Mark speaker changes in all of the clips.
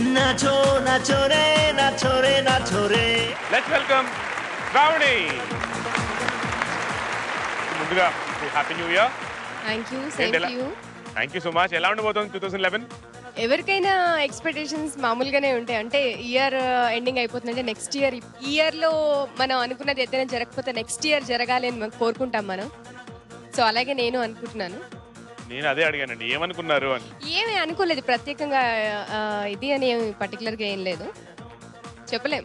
Speaker 1: नाचो नाचो रे नाचो रे नाचो रे.
Speaker 2: Let's welcome Shravani. ముందుగా happy new year.
Speaker 3: Thank you, same to you.
Speaker 2: Thank you so much. ఎలా ఉండబోతుంది 2011?
Speaker 3: ఎవరికైనా ఎక్స్పెక్టేషన్స్ మామూలుగానే ఉంటాయి. అంటే ఇయర్ ఎండింగ్ అయిపోతుందంటే నెక్స్ట్ ఇయర్ లో మనం అనుకున్నది ఏదైనా జరగకపోతే నెక్స్ట్ ఇయర్ జరగాలి అని కోరుకుంటాం మనం. సో అలాగే నేను అనుకుంటున్నాను.
Speaker 2: నేను అదే అడిగానండి, ఏమనుకున్నారు అని.
Speaker 3: ఏమీ అనుకోలేదు ప్రత్యేకంగా, ఇది అని ఏమి పర్టికులర్ గా ఏం లేదు, చెప్పలేం.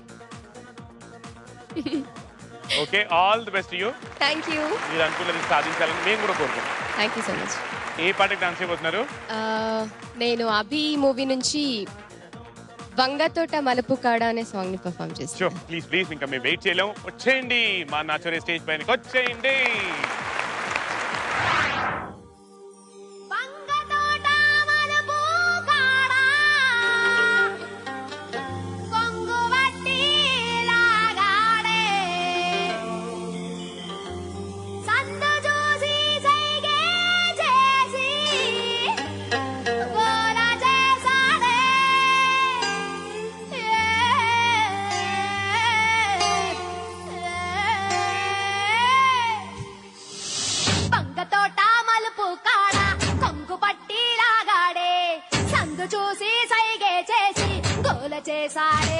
Speaker 2: Okay, all the best you.
Speaker 3: Thank you.
Speaker 2: మీరు అనుకున్నది సాధించాలని మేము కూడా కోరుకుంటాం.
Speaker 3: Thank you so much.
Speaker 2: ఏ పాటకి డాన్స్ చేయబోతున్నారు?
Speaker 3: నేను అభి మూవీ నుంచి వంగతోట మలుపు కాడ అనే సాంగ్ ని పర్ఫామ్ చేస్తాను.
Speaker 2: ప్లీజ్ ప్లీజ్, ఇంకా మేము వెయిట్ చేయలేము. వచ్చేయండి మా నాచోరే స్టేజ్ పైనకి వచ్చేయండి.
Speaker 4: చూసి సైగే చేసి గోల చేసాడే.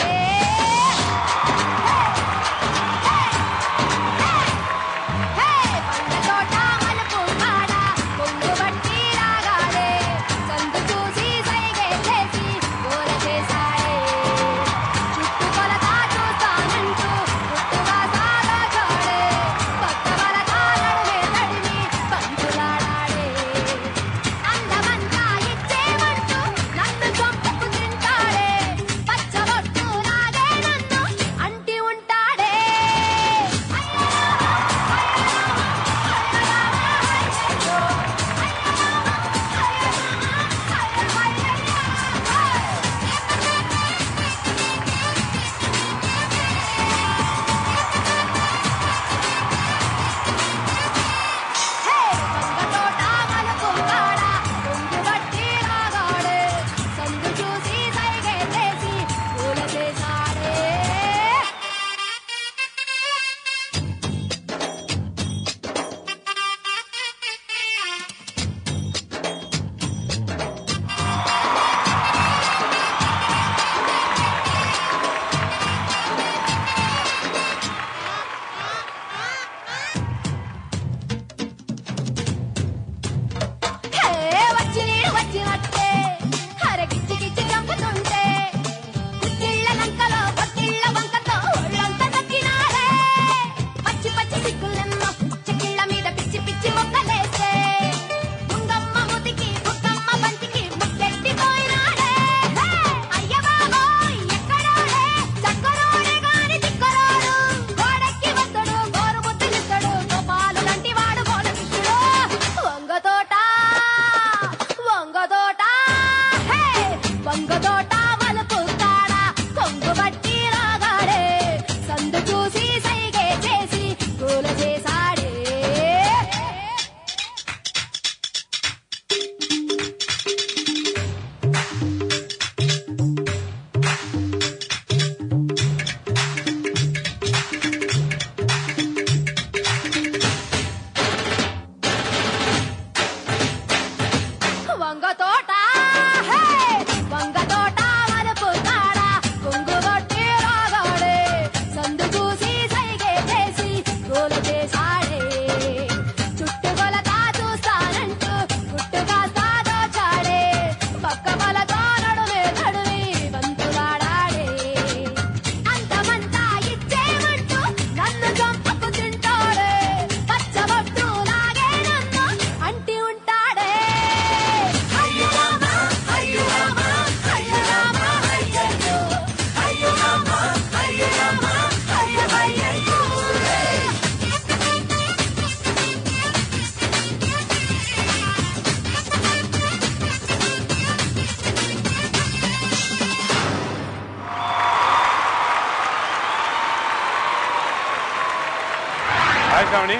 Speaker 2: శ్రావణి,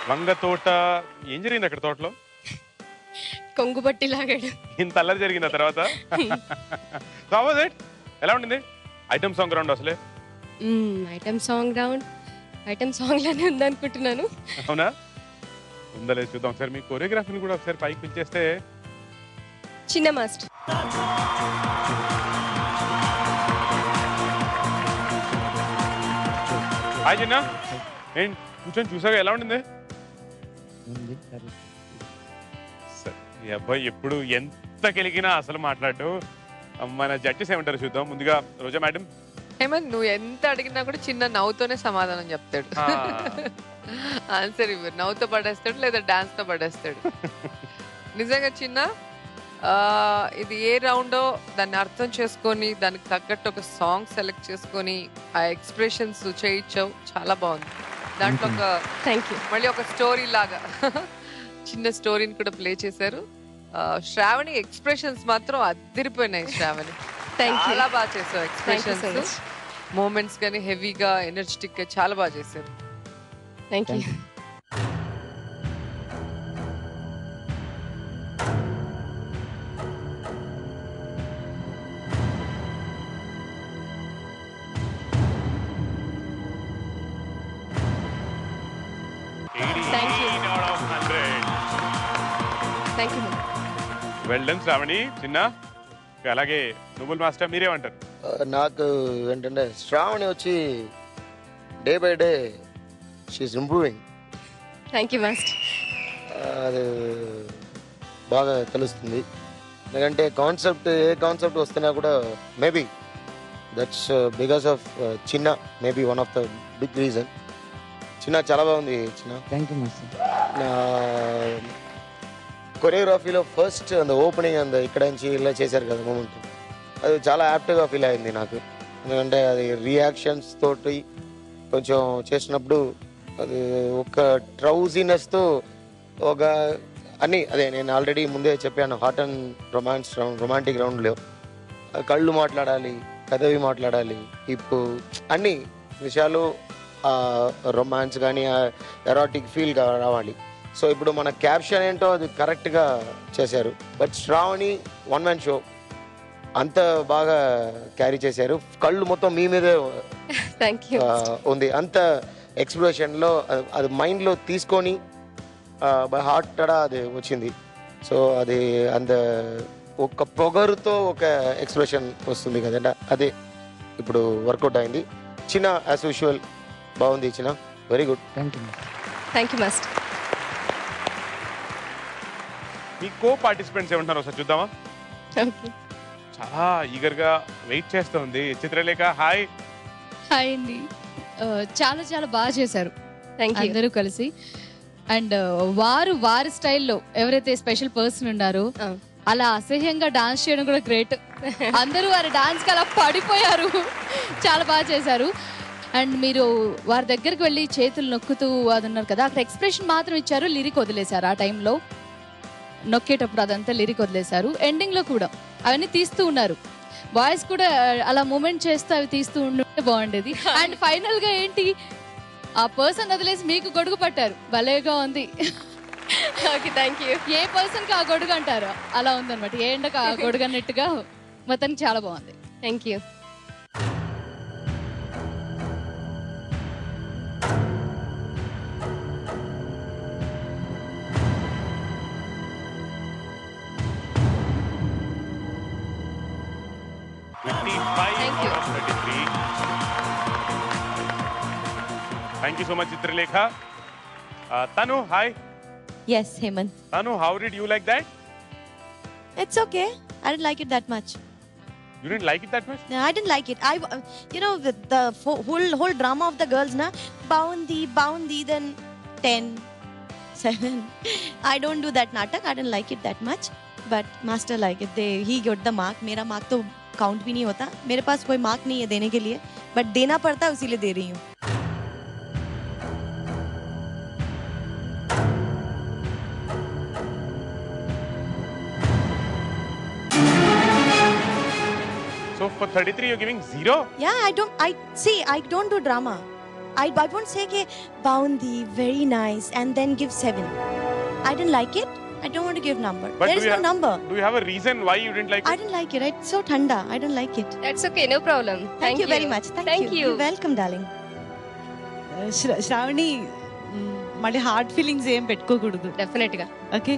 Speaker 2: వంగ తోట ఏం జరిగింది అక్కడ తోటలో?
Speaker 3: కొంగుబట్టి లాగాడు.
Speaker 2: ఇంత అల్లరి జరిగింది ఆ తర్వాత. So how was it? ఎలా ఉండింది ఐటమ్ సాంగ్ రౌండ్ అసలే?
Speaker 3: ఐటమ్ సాంగ్ లానే ఉందనుకుంటున్నాను.
Speaker 2: అవునా? ఉందా లేదు చూద్దాం ఒకసారి. మీ కొరియోగ్రఫీని కూడా ఒకసారి పైకి పిలిచేస్తే.
Speaker 3: చిన్న మాస్టర్.
Speaker 2: హాయ్ చిన్న. ఏంటి కూర్చొని చూసాగా ఎలా ఉండింది? ఈ అబ్బాయి ఎప్పుడు ఎంత కెలిగినా అసలు మాట్లాడు. మన జడ్జెస్ ఏమంటారు చూద్దాం. ముందుగా రోజా మేడం.
Speaker 5: హేమంత్, నువ్వు ఎంత అడిగినా కూడా చిన్న నవ్వుతోనే సమాధానం చెప్తాడు. ఆన్సర్ ఇవ్వరు. నవ్వుతో పడేస్తాడు లేదా డాన్స్ తో పడేస్తాడు. నిజంగా చిన్న, ఇది ఏ రౌండో దాన్ని అర్థం చేసుకొని దానికి తగ్గట్టు ఒక సాంగ్ సెలెక్ట్ చేసుకొని ఆ ఎక్స్ప్రెషన్స్ చేయించావు. చాలా బాగుంది. దాంట్లో మళ్ళీ ఒక స్టోరీ లాగా చిన్న స్టోరీని కూడా ప్లే చేశారు. శ్రావణి ఎక్స్ప్రెషన్స్ మాత్రం అదిరిపోయినాయి. శ్రావణి చాలా బాగా చేసావు. ఎక్స్ప్రెషన్స్, మూమెంట్స్ కానీ హెవీగా, ఎనర్జెటిక్ గా చాలా బాగా చేశారు.
Speaker 3: Thank you.
Speaker 2: Well done Shravani. Chinna అలాగే నువ్వుల్ మాస్టర్ మీరేమంటారు?
Speaker 6: నాకు ఏంటంటే శ్రావణి వచ్చి day by day she's improving.
Speaker 3: Thank you master.
Speaker 6: అది బాగా తెలుస్తుంది. ఎందుకంటే ఏ కాన్సెప్ట్ వస్తున్నా కూడా maybe that's because of Chinna, maybe one of the big reason. Chinna చాలా బాగుంది. Chinna
Speaker 7: thank you master.
Speaker 6: కొరియోగ్రఫీలో ఫస్ట్ అంత ఓపెనింగ్ అంత ఇక్కడ నుంచి ఇలా చేశారు కదా మూమెంట్, అది చాలా యాప్ట్గా ఫీల్ అయింది నాకు. ఎందుకంటే అది రియాక్షన్స్ తోటి కొంచెం చేసినప్పుడు అది ఒక ట్రౌజీనెస్తో ఒక అన్నీ, అదే నేను ఆల్రెడీ ముందే చెప్పాను, హార్ట్ అండ్ రొమాంటిక్ రౌండ్లో కళ్ళు మాట్లాడాలి, కథవి మాట్లాడాలి, ఇప్పుడు అన్ని విషయాలు రొమాన్స్ కానీ ఎరాటిక్ ఫీల్ రావాలి. సో ఇప్పుడు మన క్యాప్షన్ ఏంటో అది కరెక్ట్గా చేశారు. But Shravani one man show అంత బాగా క్యారీ చేశారు. కళ్ళు మొత్తం మీ మీదే ఉంది. అంత ఎక్స్ప్రెషన్లో అది మైండ్లో తీసుకొని బై హార్ట్ కూడా అది వచ్చింది. సో అది అంత ఒక పొగరుతో ఒక ఎక్స్ప్రెషన్ వస్తుంది కదండి, అదే ఇప్పుడు వర్కౌట్ అయింది. చిన్న యాజ్ యూజువల్ బాగుంది. చిన్న very good.
Speaker 3: Thank you master.
Speaker 2: Me co participants ఏమంటున్నారు ఒకసారి చూద్దామా? చాలా ఈగర్ గా వెయిట్ చేస్తుంది చిత్రలేఖ. హాయ్.
Speaker 8: హాయ్ అండి. చాలా చాలా బాగా చేశారు అందరూ కలిసి. అండ్ వారి స్టైల్లో ఎవరైతే స్పెషల్ పర్సన్ ఉన్నారో అలా అసహ్యంగా డాన్స్ చేయడం కూడా గ్రేట్. అందరూ వారి డాన్స్ కి అలా పడిపోయారు. చాలా బాగా చేశారు. అండ్ మీరు వారి దగ్గరికి వెళ్ళి చేతులు నొక్కుతూ అది ఉన్నారు కదా, అక్కడ ఎక్స్ప్రెషన్ మాత్రం ఇచ్చారు, లిరిక్ వదిలేశారు. ఆ టైంలో నొక్కేటప్పుడు అదంతా లిరిక్ వదిలేశారు. ఎండింగ్ లో కూడా అవన్నీ తీస్తూ ఉన్నారు. బాయ్స్ కూడా అలా మూమెంట్ చేస్తూ అవి తీస్తూ ఉంటే బాగుండేది. అండ్ ఫైనల్ గా ఏంటి, ఆ పర్సన్ వదిలేసి మీకు గొడుగు పట్టారు, భలేగా ఉంది.
Speaker 3: Thank you.
Speaker 8: ఏ పర్సన్ కి ఆ గొడుగు అంటారు అలా ఉందన్నమాట. ఏ ఎండకు ఆ గొడుగు అన్నట్టుగా మొత్తానికి చాలా బాగుంది.
Speaker 3: Thank you.
Speaker 2: Thank you so much, Chitralekha. Tanu, hi.
Speaker 9: Yes, Hemant.
Speaker 2: Tanu, how did you like that?
Speaker 9: It's okay. I didn't like it that much.
Speaker 2: You didn't like it that much?
Speaker 9: No, I didn't like it. The whole drama of the girls, na, boundi, then 10, 7. I don't do that natak. I didn't like it that much. But master like it. He got the mark. मेरा mark तो count भी नहीं होता. मेरे पास कोई mark नहीं है देने के लिए, बट देना पड़ता है, उसीलिए दे रही हूँ.
Speaker 2: So for 33 you're giving 0?
Speaker 9: Yeah, I don't do drama. I won't say ke boundi, very nice, and then give 7. I didn't like it. I don't want to give number.
Speaker 2: But
Speaker 9: There is no number.
Speaker 2: Do you have a reason why you didn't like
Speaker 9: I
Speaker 2: it?
Speaker 9: didn't like it. It's so thanda. I don't like it.
Speaker 3: That's okay, no problem.
Speaker 9: Thank you very much. Thank you. You're welcome, darling.
Speaker 7: Shravani మళ్ళీ hard feelings ఏం పెట్టుకోకూడదు.
Speaker 3: Definite గా.
Speaker 7: Okay,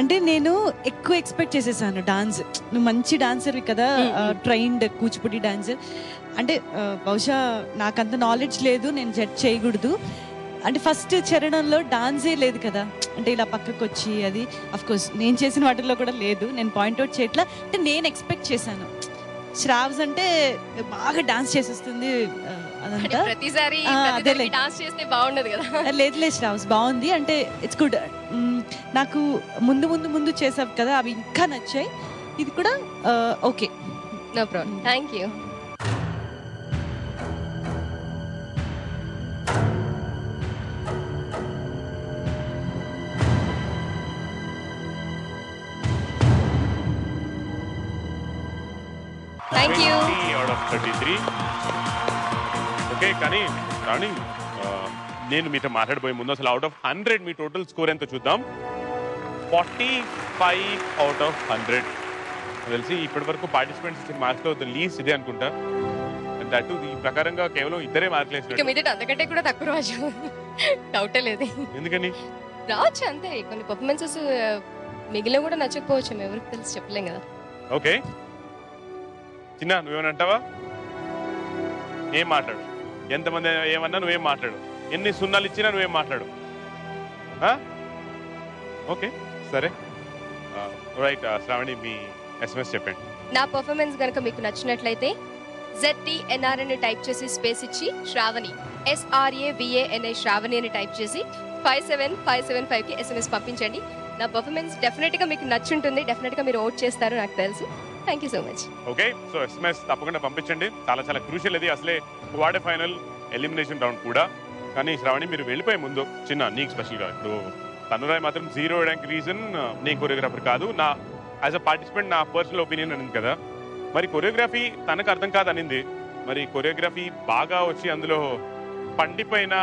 Speaker 7: అంటే నేను ఎక్కువ expect చేసేసాను. Dance నువ్వు మంచి డాన్సర్ కదా, ట్రైన్డ్ కూచిపూడి డాన్సర్. అంటే బహుశా నాకంత నాలెడ్జ్ లేదు, నేను జడ్జ్ చేయకూడదు. అంటే ఫస్ట్ చరణంలో డాన్సే లేదు కదా, అంటే ఇలా పక్కకు వచ్చి అది అఫ్ కోర్స్ నేను చేసిన వాటిల్లో కూడా లేదు, నేను పాయింట్అవుట్ చేయట్లా. అంటే నేను ఎక్స్పెక్ట్ చేశాను శ్రావ్స్ అంటే బాగా డాన్స్ చేసేస్తుంది అదంతా.
Speaker 3: ప్రతిసారి డాన్స్ చేస్తే బాగుండదు కదా.
Speaker 7: లేదు శ్రావ్స్ బాగుంది, అంటే ఇట్స్ గుడ్. నాకు ముందు చేసావు కదా, అవి ఇంకా నచ్చాయి. ఇది కూడా okay,
Speaker 3: no problem. Thank you. Thank you.
Speaker 2: 20 out of 33. Okay, కానీ రాణి నేను మీతో మాట్లాడబోయే ముందు అసలు అవుట్ ఆఫ్ 100 మీ టోటల్ స్కోర్ ఎంతో చూద్దాం. 45 out of 100. తెలిసి ఇప్పటి వరకు పార్టిసిపెంట్స్ ఇచ్చిన మార్క్స్లో ద లీస్ట్ ఇదే అనుకుంటా. దట్ ఈ ప్రకారంగా కేవలం ఇద్దరే మార్కులు
Speaker 3: ఇక
Speaker 2: వేసినట్టు.
Speaker 3: మీదట అంతకంటే కూడా తక్కువ రాజు, డౌటే లేదు.
Speaker 2: ఎందుకని
Speaker 3: రావచ్చు అంతే, కొన్ని పర్ఫార్మెన్సెస్ మిగిలిన కూడా నచ్చకపోవచ్చు, ఎవరికి తెలిసి చెప్పలేం కదా.
Speaker 2: ఓకే చిన్న, నువ్వేమన్నా అంటావా? ఏం మాట్లాడు, ఎంతమంది ఏమన్నా నువ్వేం మాట్లాడు, ఎన్ని సున్నాలు ఇచ్చినా నువ్వేం మాట్లాడు. ఓకే సరే, రైట్. శ్రావణి మీ ఎస్ఎంఎస్ చెప్పండి.
Speaker 3: నా పర్ఫార్మెన్స్ కనుక మీకు నచ్చినట్లయితే ZTNR అని టైప్ చేసి స్పేస్ ఇచ్చి శ్రావణి SRAVANI శ్రావణి అని టైప్ చేసి 57575 కి SMS పంపించండి. నా పర్ఫార్మెన్స్ డెఫినెట్ గా మీకు నచ్చుంటుంది, డెఫినెట్ గా మీరు ఓట్ చేస్తారు నాకు తెలుసు. Thank you so much.
Speaker 2: Okay, so SMS తప్పకుండా పంపించండి. చాలా చాలా క్రూషియల్ ఇది, అసలే క్వార్టర్ ఫైనల్ ఎలిమినేషన్ రౌండ్ కూడా. కానీ శ్రావణి మీరు వెళ్ళిపోయే ముందు చిన్న నీకు స్పెషల్గా, ఇప్పుడు తనురాయ్ మాత్రం 0 వేయడానికి రీజన్ నీ కొరియోగ్రాఫర్ కాదు, నా యాజ్ అ పార్టిసిపెంట్ నా పర్సనల్ ఒపీనియన్ అనింది కదా. మరి కొరియోగ్రఫీ తనకు అర్థం కాదు అనింది, మరి కొరియోగ్రఫీ బాగా వచ్చి అందులో పండిపోయిన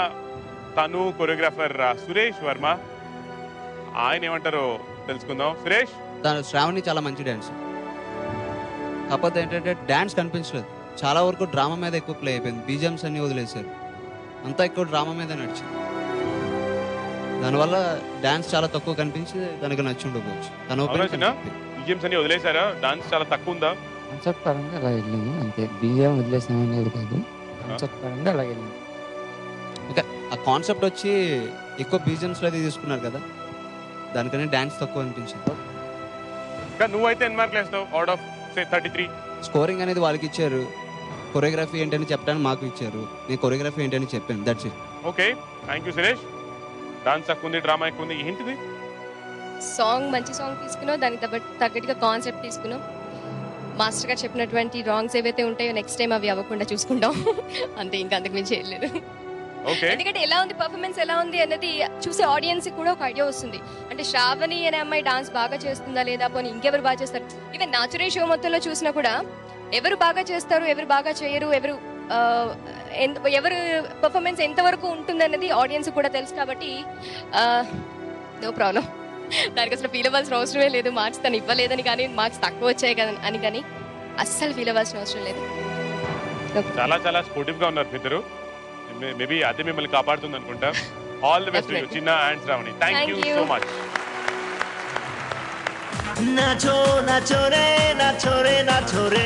Speaker 2: తను కొరియోగ్రాఫర్ సురేష్ వర్మ, ఆయన ఏమంటారో తెలుసుకుందాం. సురేష్,
Speaker 10: శ్రావణి చాలా మంచి డాన్స్, కాకపోతే ఏంటంటే డాన్స్ కనిపించలేదు. చాలా వరకు డ్రామా మీద ఎక్కువ ప్లే అయిపోయింది, బీజిఎమ్స్ అన్ని వదిలేశారు, అంతా ఎక్కువ డ్రామా మీద నడిచింది. దానివల్ల డాన్స్ చాలా తక్కువ కనిపించి తనకు నచ్చి ఉండకపోవచ్చు.
Speaker 2: బీజిఎమ్స్ అన్ని వదిలేశారా? డాన్స్ చాలా తక్కువ ఉందా?
Speaker 11: కాన్సెప్ట్ పరంగా అలా వెళ్ళింది అంతే, బీజిఎం వదిలేసామనేది కాదు, కాన్సెప్ట్ పరంగా అలా వెళ్ళింది.
Speaker 10: ఇంకా ఆ కాన్సెప్ట్ వచ్చి ఎక్కువ బీజిఎమ్స్లో అయితే తీసుకున్నారు కదా, దానికనే డాన్స్ తక్కువ అనిపించింది.
Speaker 2: నువ్వైతే ఎన్ని మార్కులు వేస్తావు అవుట్ ఆఫ్ 33?
Speaker 10: స్కోరింగ్ అనేది వాళ్ళకి ఇచ్చారు, కొరియోగ్రఫీ ఏంటని చెప్పడానికి మాకు ఇచ్చారు, నేను కొరియోగ్రఫీ ఏంటని చెప్పాను, that's it.
Speaker 2: Okay, thank you Suresh. Dance తక్కువ ఉంది, డ్రామా ఎక్కువ ఉంది, ఏంటిది?
Speaker 3: సాంగ్ మంచి సాంగ్ తీసుకున్నావు, దానికి తగ్గట్టుగా కాన్సెప్ట్ తీసుకున్నాం. మాస్టర్ గారు చెప్పినటువంటి రాంగ్స్ ఏవైతే ఉంటాయో నెక్స్ట్ టైం అవి అవ్వకుండా చూసుకుంటాం అంతే, ఇంకా అంతకు మించి చేయలేదు. ఎందుకంటే ఎలా ఉంది పర్ఫార్మెన్స్, ఎలా ఉంది అన్నది చూసే ఆడియన్స్ కూడా ఒక ఐడియా వస్తుంది. అంటే శ్రావణి అనే అమ్మాయి డాన్స్ బాగా చేస్తుందా లేదా, పోనీ ఇంకెవరు బాగా చేస్తారు. ఈవెన్ నాచురల్ షో మొత్తంలో చూసినా కూడా ఎవరు బాగా చేస్తారు, ఎవరు బాగా చేయరు, ఎవరు పర్ఫార్మెన్స్ ఎంతవరకు ఉంటుంది అన్నది ఆడియన్స్ కూడా తెలుసు. కాబట్టి నో ప్రాబ్లం, దానికి అసలు ఫీల్ అవ్వాల్సిన అవసరమే లేదు. మార్క్స్ తను ఇవ్వలేదని కానీ, మార్క్స్ తక్కువ వచ్చాయి కదా అని కానీ అస్సలు ఫీల్ అవ్వాల్సిన అవసరం లేదు.
Speaker 2: చాలా చాలా స్పోర్టివ్ గా ఉన్నారు ఇద్దరు, మేబీ అదే మిమ్మల్ని కాపాడుతుంది అనుకుంటా. All the best Chinna and Shravani, thank you so much.
Speaker 1: నాచో నాచో రే నాచో రే నాచో రే.